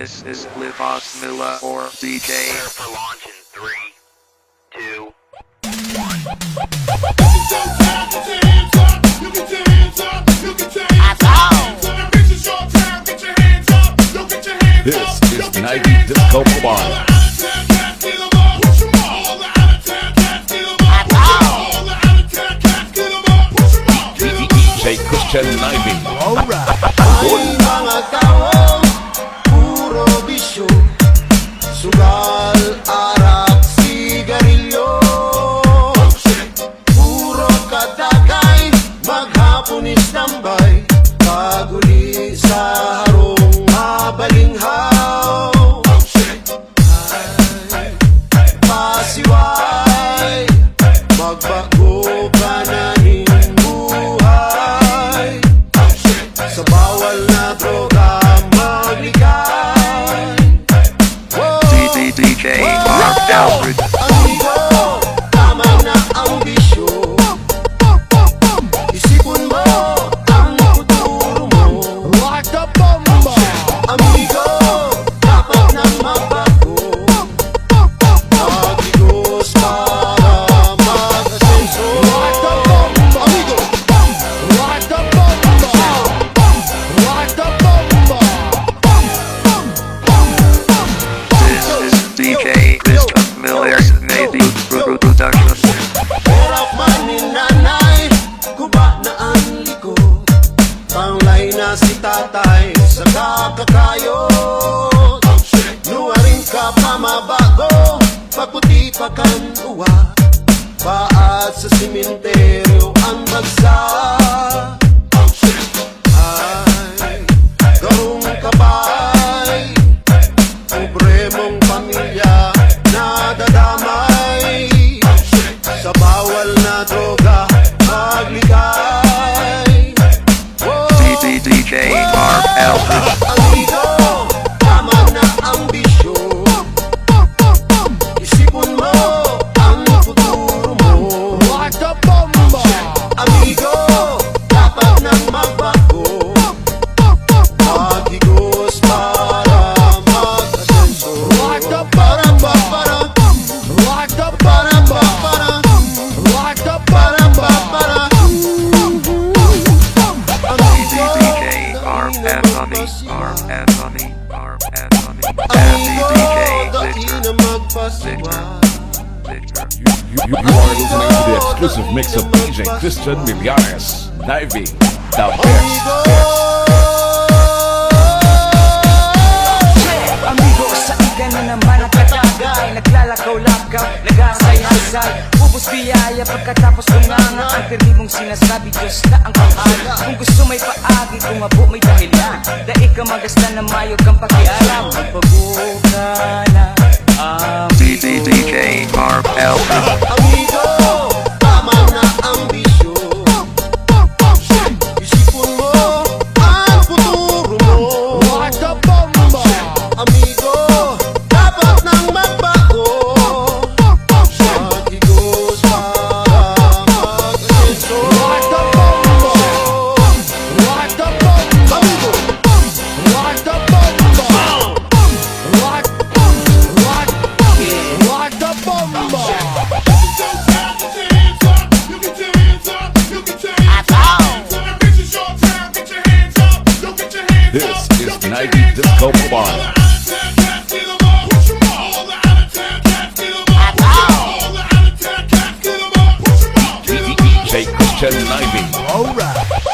This is Livos Milla or DJ. Prepare for launch in 3, 2, 1. This is Nike Disco Bar. DJ Christian Ivy. Ay mga tao, puro bisyo, sugal, arak, sigarilyo. Puro katagay, maghapon istambay, paguli sa harong mabalinghaw. Pasiway, magbago ka na buhay. Sa bawal na droga magligay. DJ Mark Alfred. Amigo, tama na ang bisyo. Isipon mo ang futuro mo. Like a bomba. Amigo, dapat nang magbago. Magigos para mag-asenso. Like a bomba. Amigo. Like a bomba. Like a bomba. This is DJ Christian Miller's Navy Production. Hirap man ni nanay, guba na ang likod. Panglay na si tatay sa kakakayod. Nuwarin ka pa mabago, pagputi pa kan uwa. Paat sa simenteryo ang bagsak. Ay, garong kabay, pobre mong pamilya nadadamay. Sa bawal na droga magligay. DJ Mark Alfred. Amigo, tama na ang bisyo. Isipon mo ang futuro mo. Like a bomba. Amigo, dapat nang magbago. Maghigos para mag-asenso. Like a Parang bomba. parang Like a parang bomba. parang Like a parang bomba. parang DJ Arm Anthony. Arm Anthony. Arm Anthony. And Amigo, DJ dahil Victor. na magpasiwa. Victor. You are listening to the exclusive mix of DJ Christian Miliares. Nivy, the best. Amigo, sa iga na naman ang katagay. Naglalakaw-lakaw, nagasay-hasay. Ubus biyaya pagkatapos kumanga. Ang karibong sinasabi, Diyos na ang kahala. Kung gusto may paagi, kung abo may dahilan. Dahil ka magasta na mayo kang pakialam. Magpabuka na DJ Mark Alfred. Amigo, tama na ang bisyo. Isipon mo ang futuro mo. Like a bomba. Amigo, dapat nang magbago. Maghigos para mag-asenso. Like a bomba. Like a bomba. Amigo, Like a bomba. Like a bomba. This is Nike Disco Bar. DJ Christian Ivy. Alright.